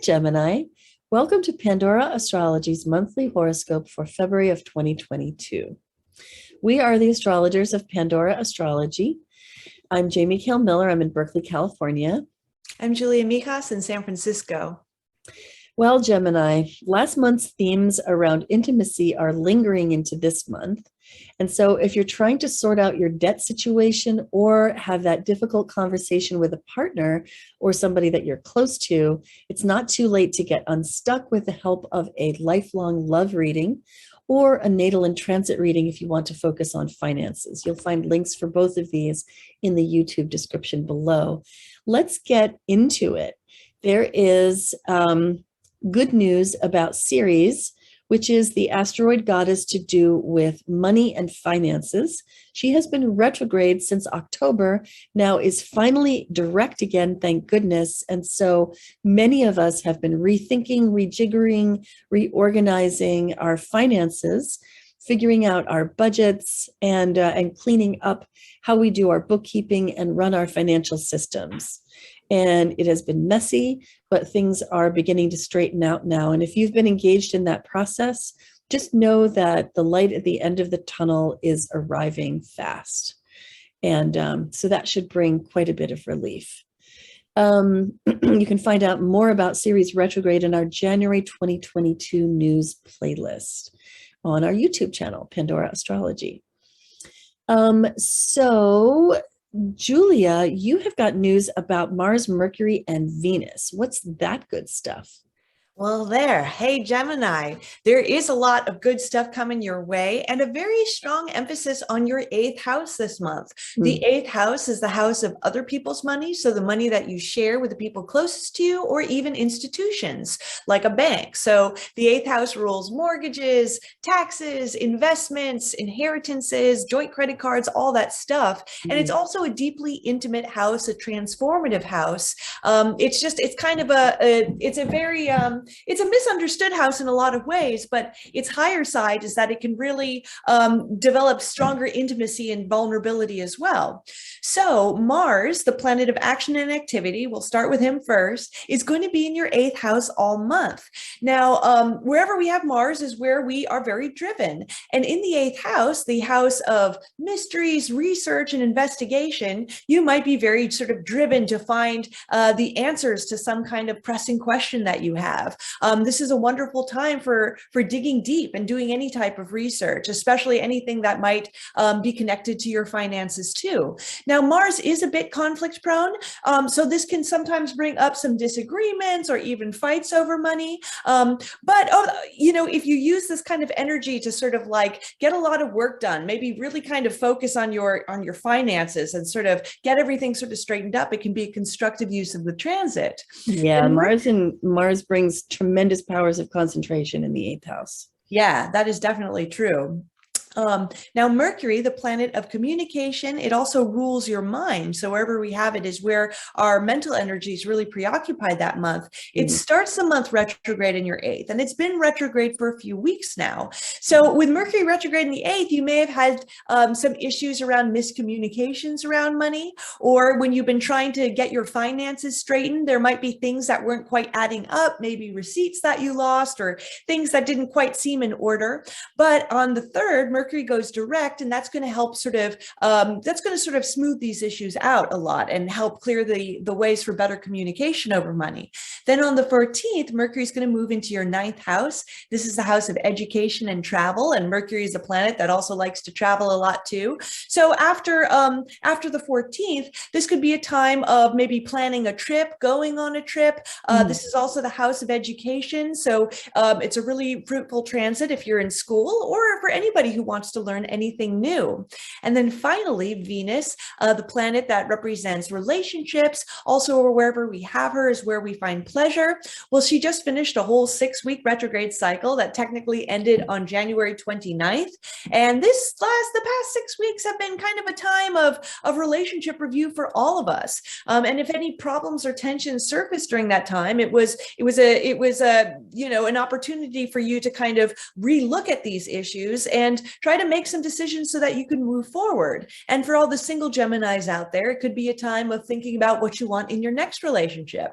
Gemini. Welcome to Pandora Astrology's monthly horoscope for February of 2022. We are the astrologers of Pandora Astrology. I'm Jamie Kale Miller. I'm in Berkeley, California. I'm Julia Mijas in San Francisco. Well, Gemini, last month's themes around intimacy are lingering into this month. And so if you're trying to sort out your debt situation or have that difficult conversation with a partner or somebody that you're close to, it's not too late to get unstuck with the help of a lifelong love reading or a natal and transit reading if you want to focus on finances. You'll find links for both of these in the YouTube description below. Let's get into it. There is good news about Ceres, which is the asteroid goddess to do with money and finances. She has been retrograde since October, now is finally direct again, thank goodness. And so many of us have been rethinking, rejiggering, reorganizing our finances, figuring out our budgets and cleaning up how we do our bookkeeping and run our financial systems. And it has been messy, but things are beginning to straighten out now. And if you've been engaged in that process, just know that the light at the end of the tunnel is arriving fast. And so that should bring quite a bit of relief. You can find out more about Ceres retrograde in our January 2022 news playlist on our YouTube channel, Pandora Astrology. Julia, you have got news about Mars, Mercury, and Venus. What's that good stuff? Well, hey, Gemini, there is a lot of good stuff coming your way and a very strong emphasis on your eighth house this month. The eighth house is the house of other people's money. So the money that you share with the people closest to you or even institutions like a bank. So the eighth house rules mortgages, taxes, investments, inheritances, joint credit cards, all that stuff. And it's also a deeply intimate house, a transformative house. It's a misunderstood house in a lot of ways, but its higher side is that it can really develop stronger intimacy and vulnerability as well. So Mars, the planet of action and activity, we'll start with him first, is going to be in your eighth house all month. Now, wherever we have Mars is where we are very driven. And in the eighth house, the house of mysteries, research, and investigation, you might be very sort of driven to find the answers to some kind of pressing question that you have. This is a wonderful time for digging deep and doing any type of research, especially anything that might be connected to your finances too. Now, Mars is a bit conflict prone, so this can sometimes bring up some disagreements or even fights over money. If you use this kind of energy to sort of like get a lot of work done, maybe really kind of focus on your finances and sort of get everything sort of straightened up, it can be a constructive use of the transit. Yeah, Mars brings tremendous powers of concentration in the eighth house. Yeah, that is definitely true. Now, Mercury, the planet of communication, it also rules your mind. So wherever we have it is where our mental energy is really preoccupied that month. It starts the month retrograde in your eighth, and it's been retrograde for a few weeks now. So with Mercury retrograde in the eighth, you may have had some issues around miscommunications around money, or when you've been trying to get your finances straightened, there might be things that weren't quite adding up, maybe receipts that you lost or things that didn't quite seem in order. But on the third, Mercury goes direct, and that's going to help sort of smooth these issues out a lot and help clear the ways for better communication over money. Then on the 14th, Mercury is going to move into your ninth house. This is the house of education and travel, and Mercury is a planet that also likes to travel a lot too. So after the 14th, this could be a time of maybe planning a trip, going on a trip. This is also the house of education, so it's a really fruitful transit if you're in school or for anybody who wants to learn anything new. And then finally, Venus, the planet that represents relationships, also wherever we have her is where we find pleasure. Well, she just finished a whole 6-week retrograde cycle that technically ended on January 29th. And the past 6 weeks have been kind of a time of relationship review for all of us. And if any problems or tensions surfaced during that time, it was an opportunity for you to kind of relook at these issues and try to make some decisions so that you can move forward. And for all the single Geminis out there, it could be a time of thinking about what you want in your next relationship.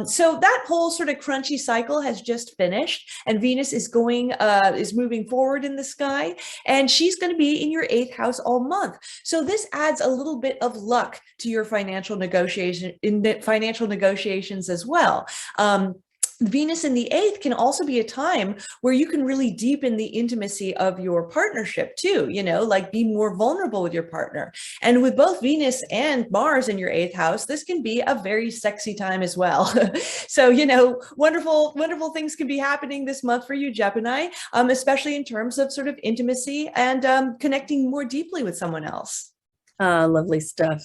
So that whole sort of crunchy cycle has just finished, and Venus is moving forward in the sky, and she's going to be in your 8th house all month. So this adds a little bit of luck to your financial negotiations as well. Venus in the 8th can also be a time where you can really deepen the intimacy of your partnership too, like be more vulnerable with your partner. And with both Venus and Mars in your 8th house, this can be a very sexy time as well. So, wonderful, wonderful things can be happening this month for you, Gemini, especially in terms of sort of intimacy and connecting more deeply with someone else. Lovely stuff.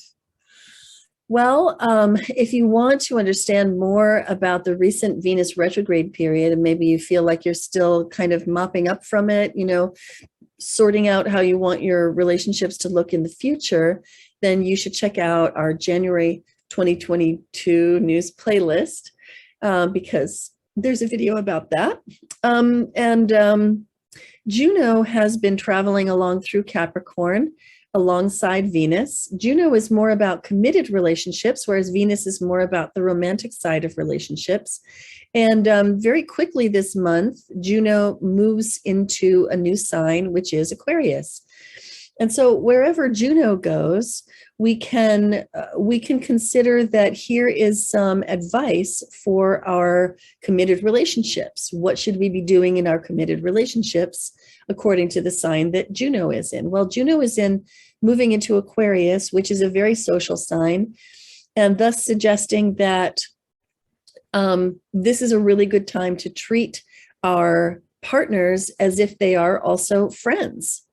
Well, if you want to understand more about the recent Venus retrograde period, and maybe you feel like you're still kind of mopping up from it, sorting out how you want your relationships to look in the future, then you should check out our January 2022 news playlist, because there's a video about that. Juno has been traveling along through Capricorn alongside Venus. Juno is more about committed relationships, whereas Venus is more about the romantic side of relationships. And very quickly this month, Juno moves into a new sign, which is Aquarius. And so wherever Juno goes, we can consider that here is some advice for our committed relationships. What should we be doing in our committed relationships according to the sign that Juno is in? Well, Juno is moving into Aquarius, which is a very social sign, and thus suggesting that this is a really good time to treat our partners as if they are also friends,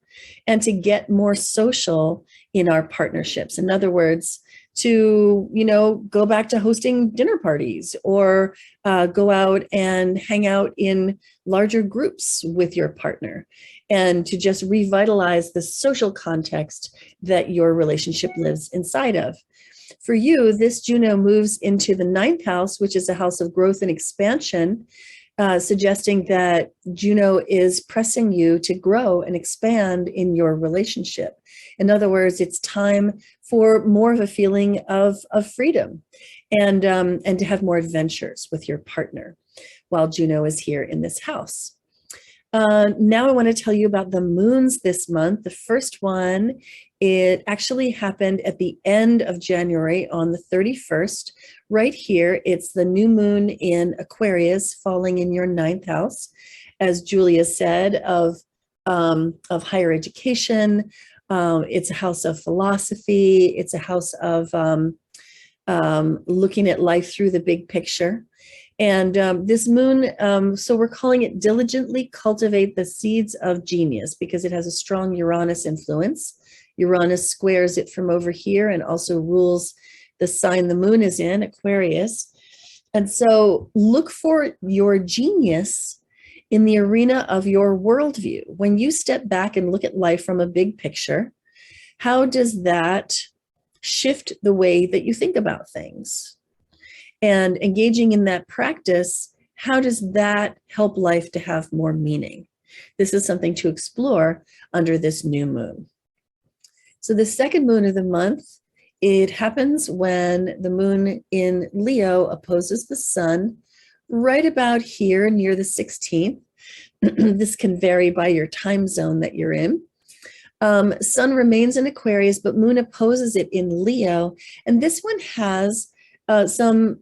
and to get more social in our partnerships. In other words, to, go back to hosting dinner parties, or go out and hang out in larger groups with your partner, and to just revitalize the social context that your relationship lives inside of. For you, this Juno moves into the 9th house, which is a house of growth and expansion, suggesting that Juno is pressing you to grow and expand in your relationship. In other words, it's time for more of a feeling of freedom, and to have more adventures with your partner while Juno is here in this house. Now I want to tell you about the moons this month. The first one, it actually happened at the end of January on the 31st. Right here, it's the new moon in Aquarius falling in your 9th house, as Julia said, of higher education. It's a house of philosophy. It's a house of looking at life through the big picture. And this moon, so we're calling it diligently cultivate the seeds of genius, because it has a strong Uranus influence. Uranus squares it from over here and also rules the sign the moon is in, Aquarius. And so look for your genius in the arena of your worldview. When you step back and look at life from a big picture, how does that shift the way that you think about things? And engaging in that practice, how does that help life to have more meaning? This is something to explore under this new moon. So the second moon of the month, it happens when the moon in Leo opposes the sun right about here near the 16th. This can vary by your time zone that you're in. Sun remains in Aquarius, but moon opposes it in Leo. And this one has some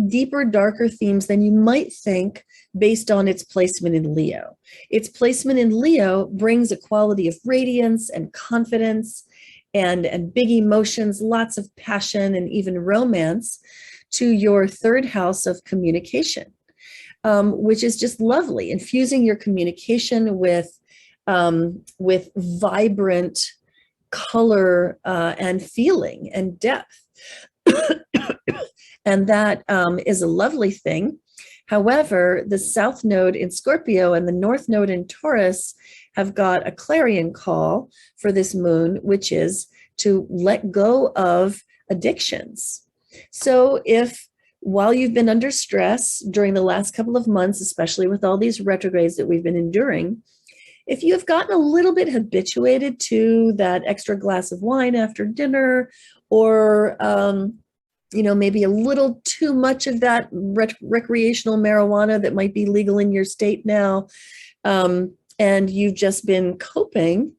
deeper, darker themes than you might think based on its placement in Leo. Its placement in Leo brings a quality of radiance and confidence and big emotions, lots of passion and even romance to your 3rd house of communication, which is just lovely, infusing your communication with vibrant color and feeling and depth. And that is a lovely thing. However, the South Node in Scorpio and the North Node in Taurus have got a clarion call for this moon, which is to let go of addictions. So if while you've been under stress during the last couple of months, especially with all these retrogrades that we've been enduring, if you have gotten a little bit habituated to that extra glass of wine after dinner, or maybe a little too much of that recreational marijuana that might be legal in your state now, and you've just been coping,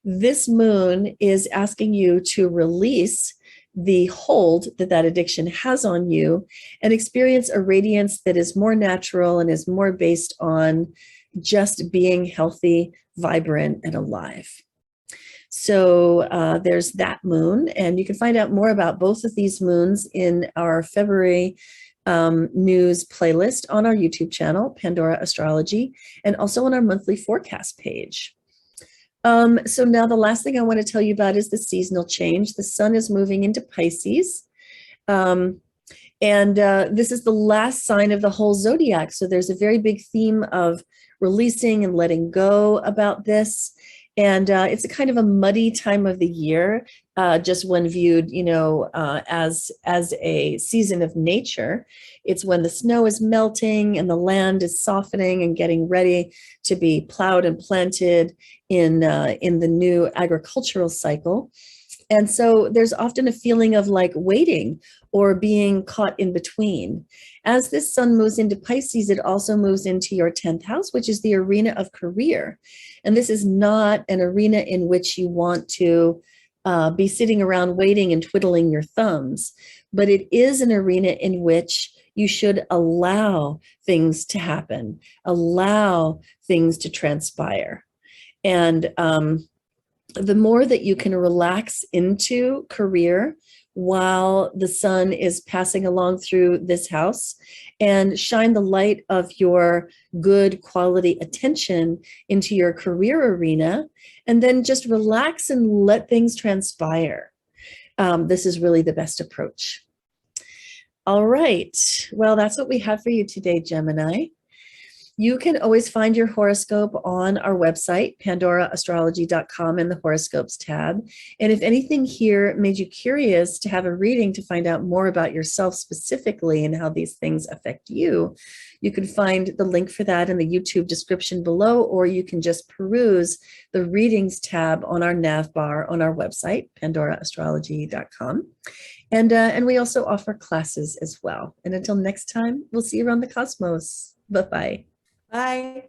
this moon is asking you to release the hold that that addiction has on you and experience a radiance that is more natural and is more based on just being healthy, vibrant, and alive. So there's that moon, and you can find out more about both of these moons in our February news playlist on our YouTube channel, Pandora Astrology, and also on our monthly forecast page. So now the last thing I want to tell you about is the seasonal change. The sun is moving into Pisces. And this is the last sign of the whole zodiac. So there's a very big theme of releasing and letting go about this. And it's a kind of a muddy time of the year, just when viewed, as a season of nature. It's when the snow is melting and the land is softening and getting ready to be plowed and planted in the new agricultural cycle. And so there's often a feeling of like waiting or being caught in between. As this sun moves into Pisces, it also moves into your 10th house, which is the arena of career. And this is not an arena in which you want to be sitting around waiting and twiddling your thumbs, but it is an arena in which you should allow things to happen, allow things to transpire. And the more that you can relax into career while the sun is passing along through this house, and shine the light of your good quality attention into your career arena, and then just relax and let things transpire. This is really the best approach. All right. Well, that's what we have for you today, Gemini. You can always find your horoscope on our website, pandoraastrology.com, in the horoscopes tab. And if anything here made you curious to have a reading to find out more about yourself specifically and how these things affect you, you can find the link for that in the YouTube description below, or you can just peruse the readings tab on our nav bar on our website, pandoraastrology.com. And we also offer classes as well. And until next time, we'll see you around the cosmos. Bye-bye. Bye.